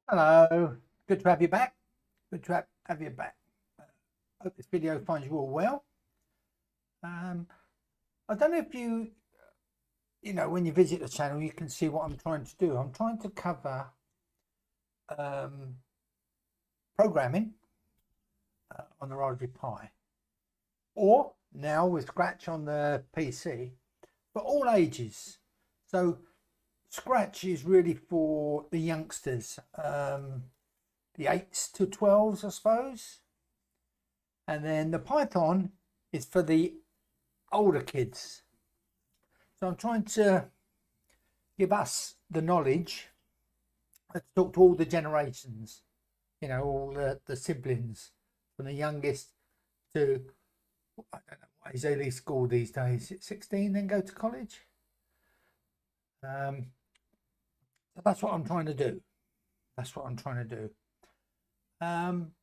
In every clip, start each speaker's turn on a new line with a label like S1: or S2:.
S1: Hello, good to have you back. Good to have you back. Hope this video finds you all well. I don't know if when you visit the channel, you can see what I'm trying to do. I'm trying to cover programming on the Raspberry Pi, or now with Scratch on the PC, for all ages. So Scratch is really for the youngsters, the 8s to 12s, I suppose. And then the Python is for the older kids. So I'm trying to give us the knowledge to talk to all the generations, all the siblings, from the youngest to, I don't know what is early school these days, 16, then go to college. So that's what I'm trying to do.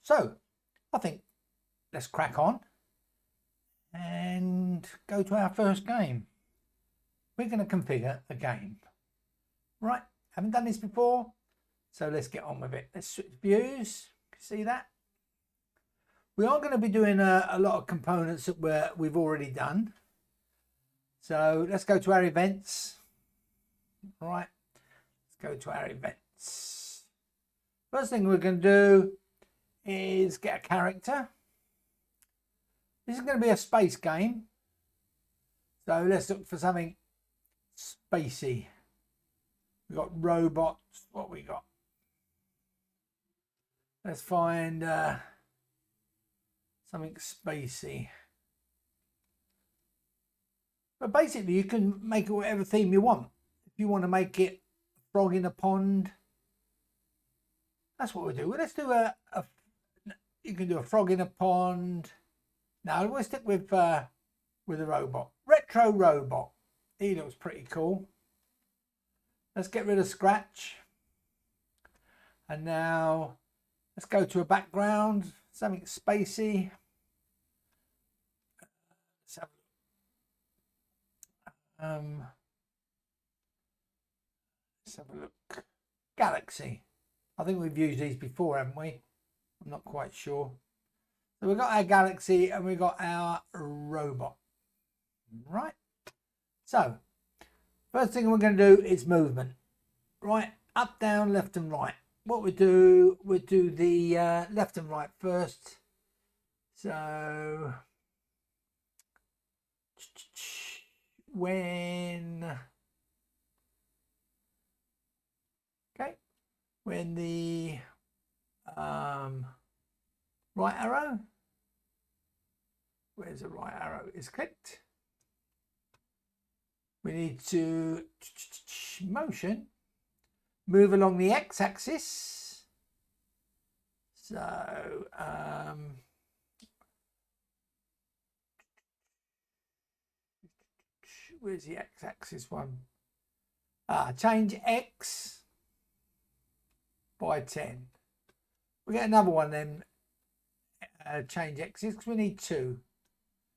S1: So I think let's crack on and go to our first game. We're going to configure a game. Right, haven't done this before, so let's get on with it. Let's switch views. See that? We are going to be doing a lot of components that we've already done. So let's go to our events. Right, let's go to our events. First thing we're going to do is get a character. This is going to be a space game, so let's look for something spacey. We've got robots. What we got? Let's find something spacey. But basically, you can make it whatever theme you want. If you want to make it a frog in a pond, that's what we'll do. Well, let's do you can do a frog in a pond. Now we'll stick with a robot. Retro robot. He looks pretty cool. Let's get rid of Scratch. And now let's go to a background, something spacey. Let's have a look. Galaxy. I think we've used these before, haven't we? I'm not quite sure. So we've got our Galaxy and we've got our robot. Right. So first thing we're going to do is movement. Right, up, down, left and right. What we do the left and right first. So when the right arrow, where's the right arrow, is clicked, we need to motion, move along the x-axis. So where's the x-axis one? Change x by 10. We get another one then. Change x's because we need 2.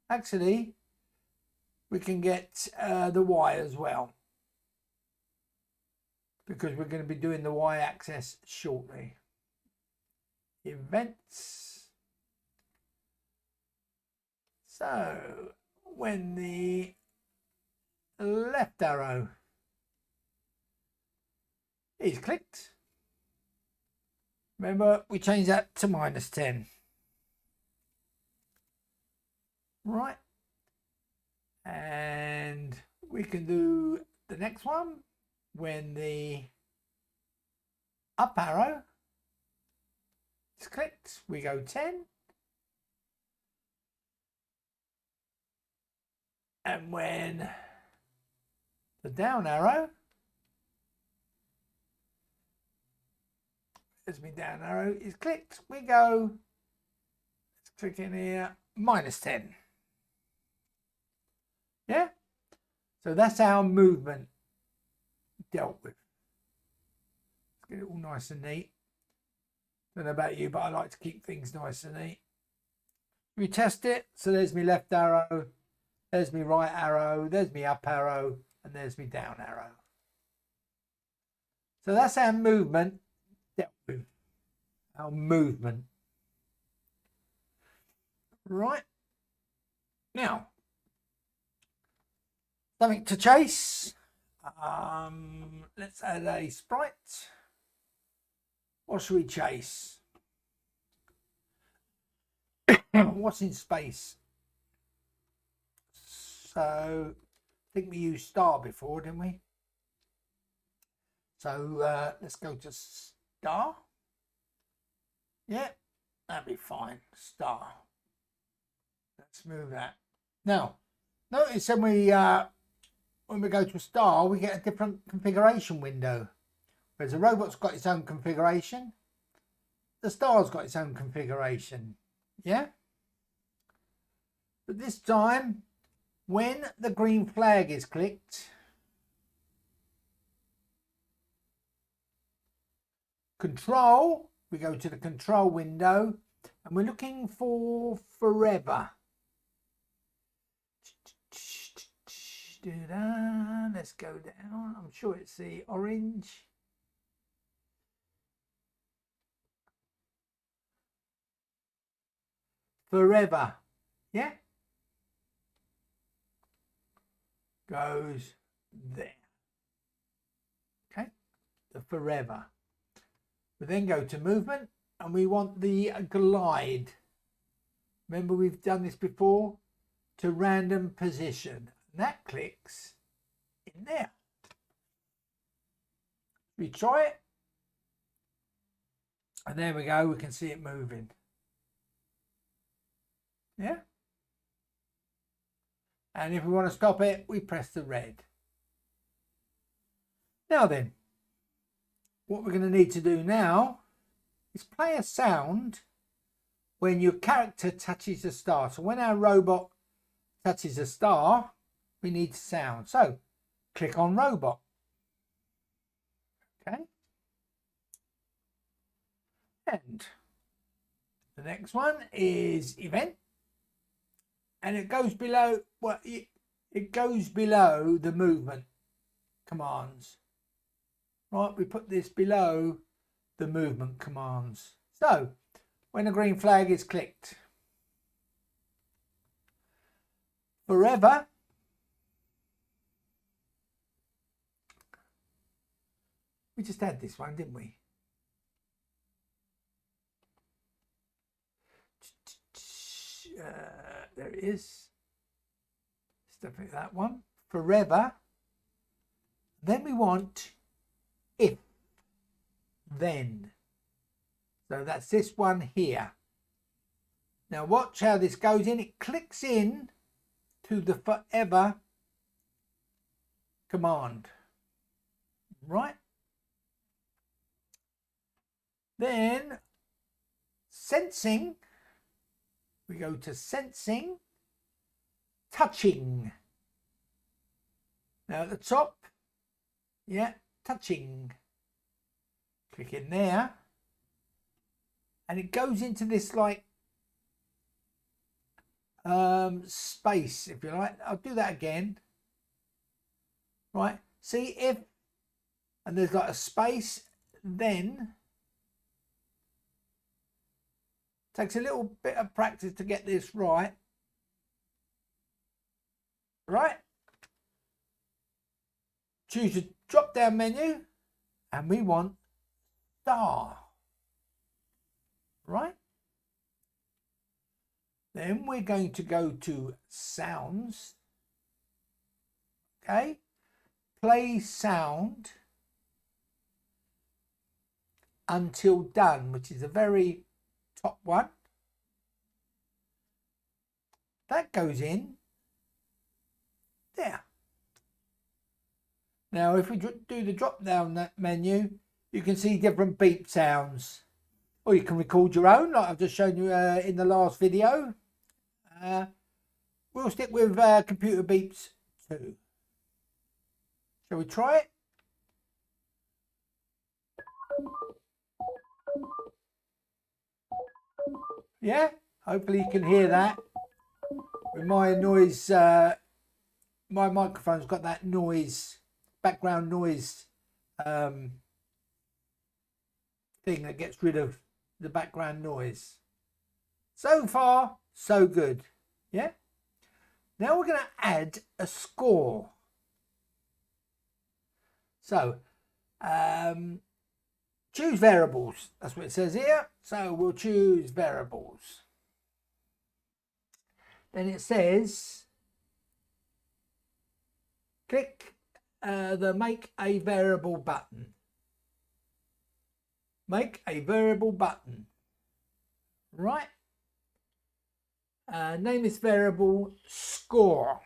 S1: Actually, we can get the y as well, because we're going to be doing the y-axis shortly. Events. So when the left arrow is clicked, remember we changed that to -10. Right, and we can do the next one when the up arrow is clicked, we go 10, and when the down arrow, as my down arrow is clicked, we go, let's click in here, -10. Yeah, so that's our movement dealt with. Let's get it all nice and neat. Don't know about you, but I like to keep things nice and neat. We test it. So there's my left arrow, there's my right arrow, there's my up arrow, and there's my down arrow. So that's our movement dealt with. our movement. Right. Now, something to chase. Let's add a sprite. What should we chase? What's in space? So, I think we used star before, didn't we? So let's go to star. Yeah, that'd be fine. Star. Let's move that. Now, notice when we go to a star, we get a different configuration window. Whereas the robot's got its own configuration, the star's got its own configuration. Yeah? But this time, when the green flag is clicked, control, we go to the control window and we're looking for forever. Let's go down. I'm sure it's the orange. Forever. Yeah? Goes there. Okay? The forever. We then go to movement and we want the glide. Remember we've done this before? To random position. And that clicks in there. We try it. And there we go. We can see it moving. Yeah? And if we want to stop it, we press the red. Now then, what we're going to need to do now is play a sound when your character touches a star. So when our robot touches a star, we need sound. So click on robot. Okay. And the next one is event. And it goes below, well, it goes below the movement commands. Right, we put this below the movement commands. So, when the green flag is clicked, forever, we just had this one, didn't we? There it is. It's definitely that one. Forever. Then we want if, then. So that's this one here. Now watch how this goes in. It clicks in to the forever command. Right. Then sensing. We go to sensing, touching. Now at the top, yeah, touching. Click in there. And it goes into this like space, if you like. I'll do that again. Right, see if, and there's like a space, then. Takes a little bit of practice to get this right. Right? Choose the drop down menu and we want star. Right? Then we're going to go to sounds. Okay? Play sound until done, which is a very top one. That goes in there. Now if we do the drop down menu, you can see different beep sounds, or you can record your own like I've just shown you in the last video. We'll stick with computer beeps too. Shall we try it? Yeah, hopefully you can hear that. With my noise, my microphone's got that noise, background noise thing that gets rid of the background noise. So far, so good. Yeah. Now we're going to add a score. So, choose variables. That's what it says here. So we'll choose variables. Then it says, click the make a variable button. Make a variable button. Right. Name this variable score.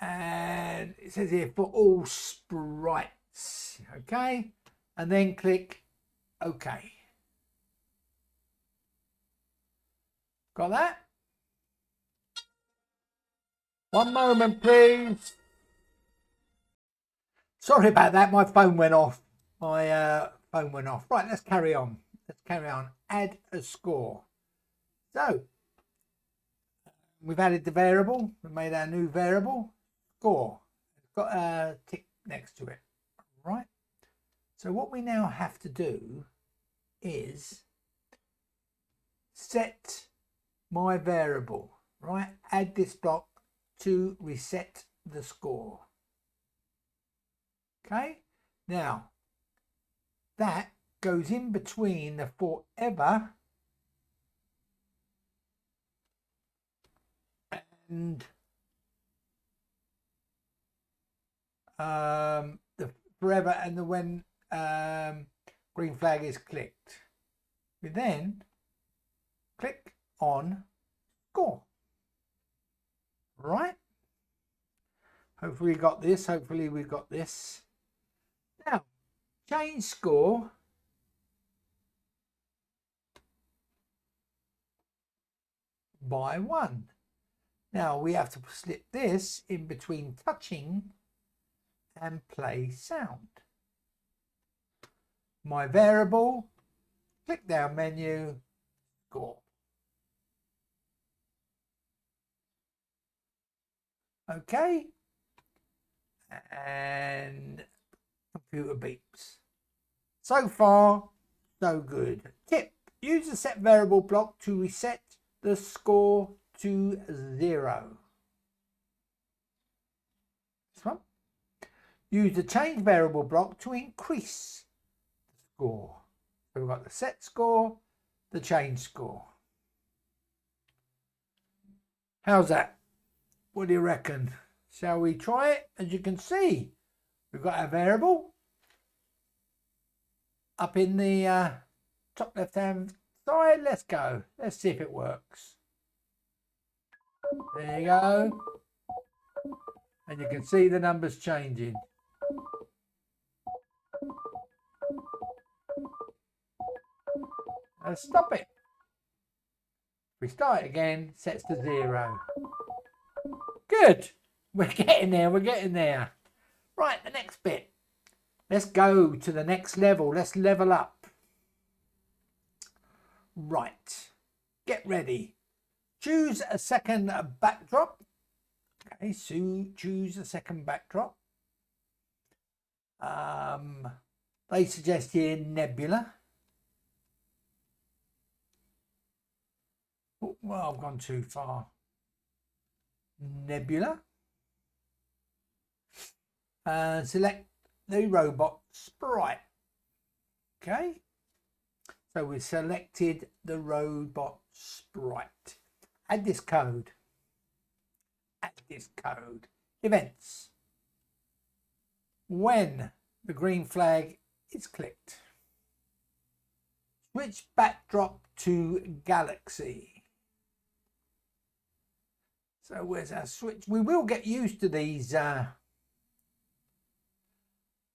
S1: And it says here for all sprites. Okay. And then click OK. Got that? One moment, please. Sorry about that. My phone went off. My phone went off. Right, let's carry on. Let's carry on. Add a score. So, we've added the variable. We made our new variable. Score. It's got a tick next to it. Right. So what we now have to do is set my variable. Right. Add this block to reset the score. Okay. Now, that goes in between the forever and the forever and the when green flag is clicked. We then click on score. Right. Hopefully we got this. Hopefully we got this. Now, change score by 1. Now we have to slip this in between touching and play sound. My variable, click down menu, score. Okay. And computer beeps. So far, so good. Tip, use the set variable block to reset the score to 0. This one. Use the change variable block to increase the score. So we've got the set score, the change score. How's that? What do you reckon? Shall we try it? As you can see, we've got our variable up in the top left hand side. Let's go. Let's see if it works. There you go. And you can see the numbers changing. Let's stop it. If we start again, sets to 0. Good. We're getting there. We're getting there. Right, the next bit. Let's go to the next level. Let's level up. Right. Get ready. Choose a second backdrop. Okay, so choose a second backdrop. They suggest here nebula. Oh, well, I've gone too far. Nebula. Select the robot sprite. Okay. So we selected the robot sprite. Add this code. Add this code. Events. When the green flag is clicked. Switch backdrop to galaxy. So where's our switch? We will get used to these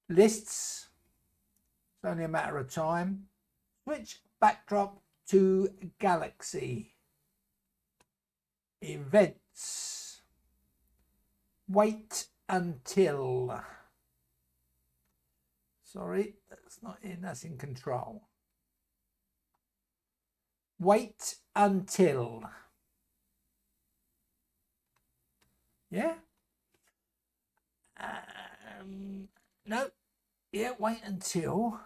S1: lists. It's only a matter of time. Switch backdrop to galaxy. Events. Wait until. Sorry, that's not in, that's in control. Wait until. Yeah. No, yeah, wait until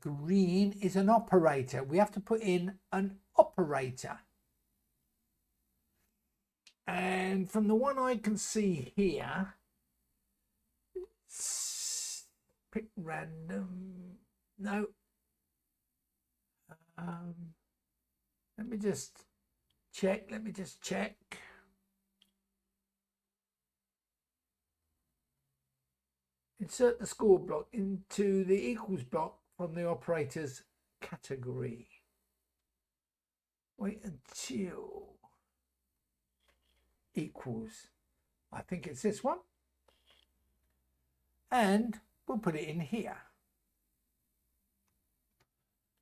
S1: green is an operator. We have to put in an operator. And from the one I can see here, pick random. No. Let me just check. Insert the score block into the equals block from the operator's category. Wait until equals. I think it's this one. And we'll put it in here.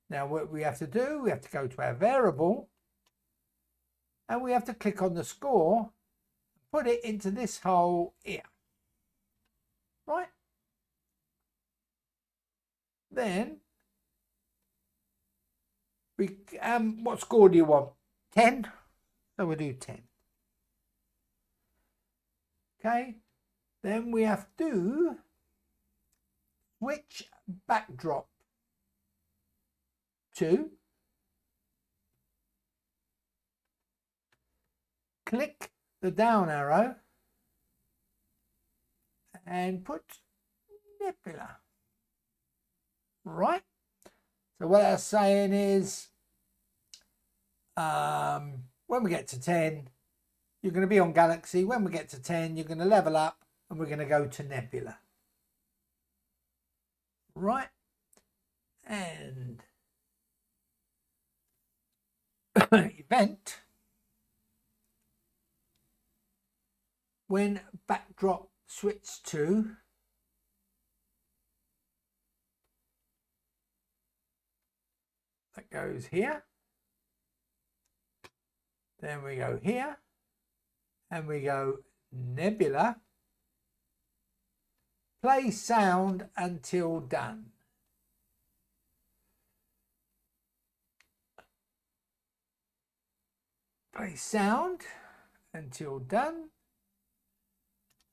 S1: Now what we have to do, we have to go to our variable and we have to click on the score, put it into this hole here. Right? Then we what score do you want? 10? So we'll do 10. Okay, then we have to switch backdrop to click the down arrow and put Nebula. Right, so what that's saying is when we get to 10 you're going to be on Galaxy. When we get to 10 you're going to level up and we're going to go to Nebula. Right, and event when backdrop switch to that goes here, then we go here and we go Nebula, play sound until done. Play sound until done.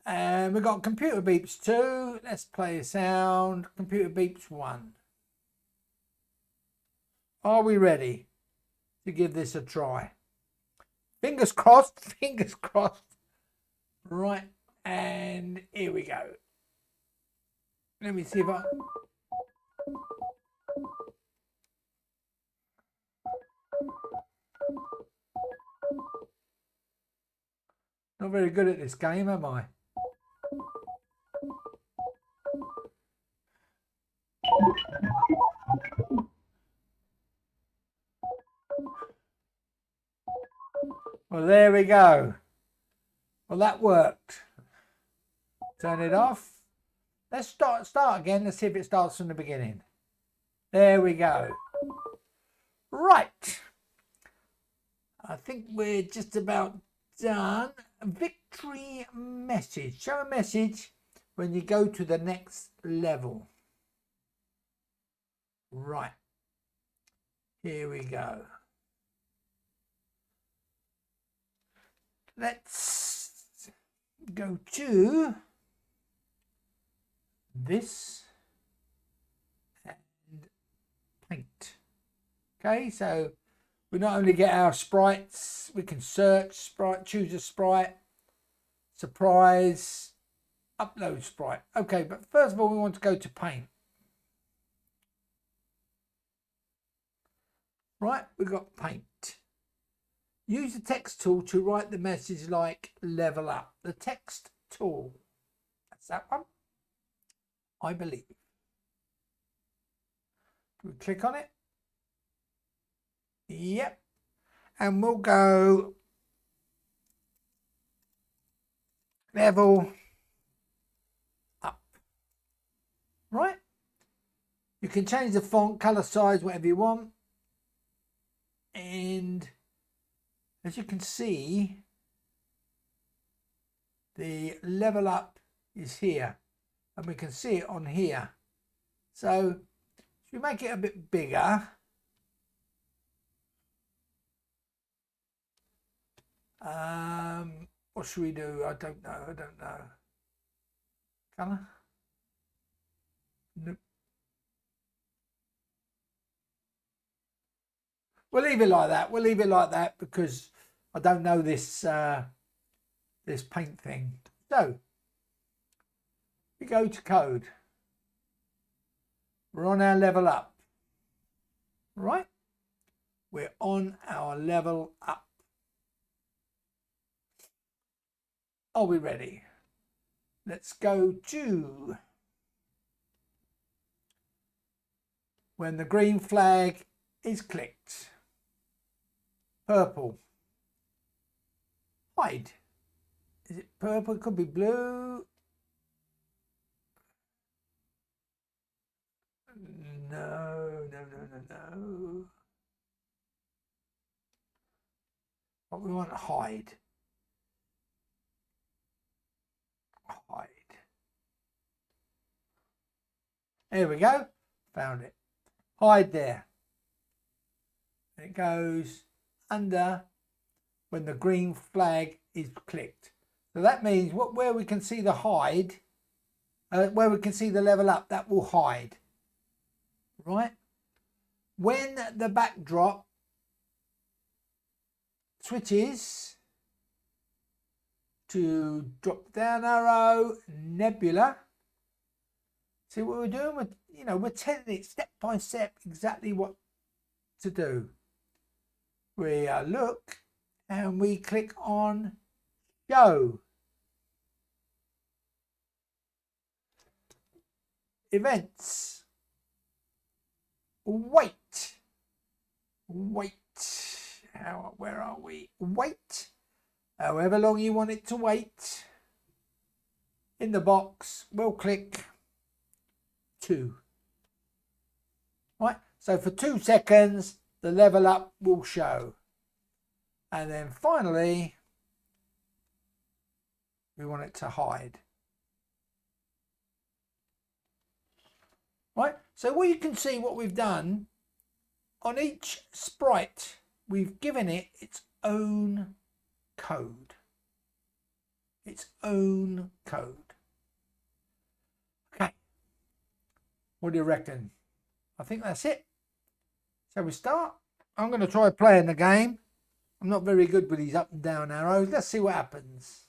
S1: And we've got computer beeps 2. Let's play a sound. Computer beeps 1. Are we ready to give this a try? Fingers crossed, fingers crossed. Right, and here we go. Let me see if I... Not very good at this game, am I? Well, there we go. Well, that worked. Turn it off. Let's start again. Let's see if it starts from the beginning. There we go. Right. I think we're just about done. Victory message. Show a message when you go to the next level. Right. Here we go. Let's go to this and paint. Okay, so we not only get our sprites, we can search sprite, choose a sprite, surprise, upload sprite. Okay, but first of all we want to go to paint. Right, we've got paint. Use the text tool to write the message like level up. The text tool. That's that one, I believe. Do we click on it? Yep. And we'll go level up. Right? You can change the font, color, size, whatever you want. And as you can see, the level up is here and we can see it on here. So if we make it a bit bigger, What should we do? I don't know. Colour? Nope. We'll leave it like that. We'll leave it like that because I don't know this this paint thing. So we go to code. We're on our level up. Right? We're on our level up. Are we ready? Let's go to when the green flag is clicked. Purple. Hide. Is it purple? It could be blue. No. What we want, hide. Hide. There we go. Found it. Hide there. And it goes under when the green flag is clicked. So that means where we can see the hide, where we can see the level up, that will hide. Right? When the backdrop switches to drop down arrow, nebula. See what we're doing? We're telling it step by step exactly what to do. We look and we click on show. Events. Wait. Where are we? Wait. However long you want it to wait. In the box, we'll click 2. Right. So for 2 seconds, the level up will show. And then finally, we want it to hide. Right, so you can see what we've done on each sprite. We've given it its own code. Its own code. Okay. What do you reckon? I think that's it. Shall we start? I'm going to try playing the game. I'm not very good with these up and down arrows. Let's see what happens.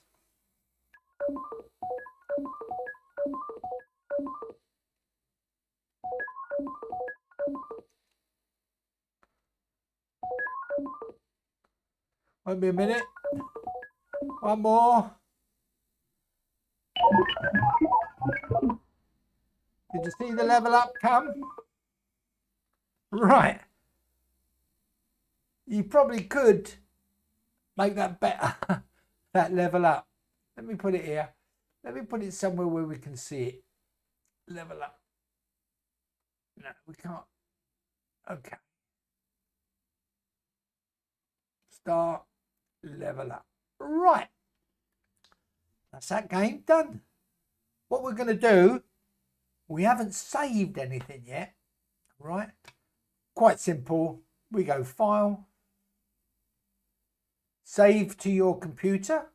S1: Won't be a minute. One more. Did you see the level up come? Right. You probably could make that better. That level up. Let me put it here. Let me put it somewhere where we can see it. Level up. No, we can't. Okay. Start. Level up. Right. That's that game done. What we're going to do, we haven't saved anything yet. Right. Quite simple. We go File. Save to your computer.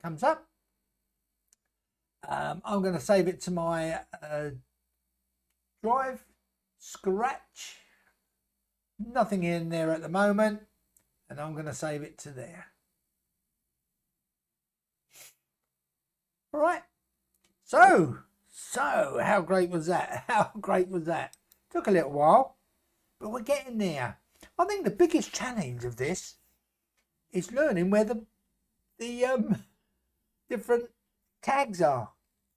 S1: Comes up. I'm going to save it to my drive. Scratch. Nothing in there at the moment. And I'm going to save it to there. All right. So how great was that? How great was that? Took a little while, but we're getting there. I think the biggest challenge of this is learning where the different tags are,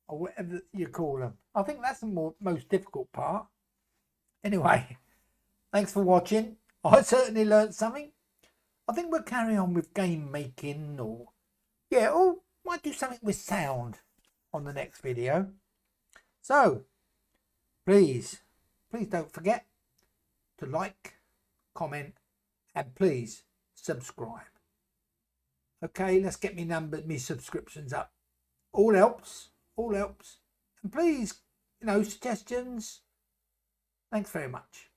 S1: or whatever you call them. I think that's the most difficult part. Anyway, thanks for watching. I certainly learned something. I think we'll carry on with game making, or might do something with sound on the next video. So please don't forget to like, comment, and please subscribe. Okay, let's get me subscriptions up. All helps. And please, suggestions. Thanks very much.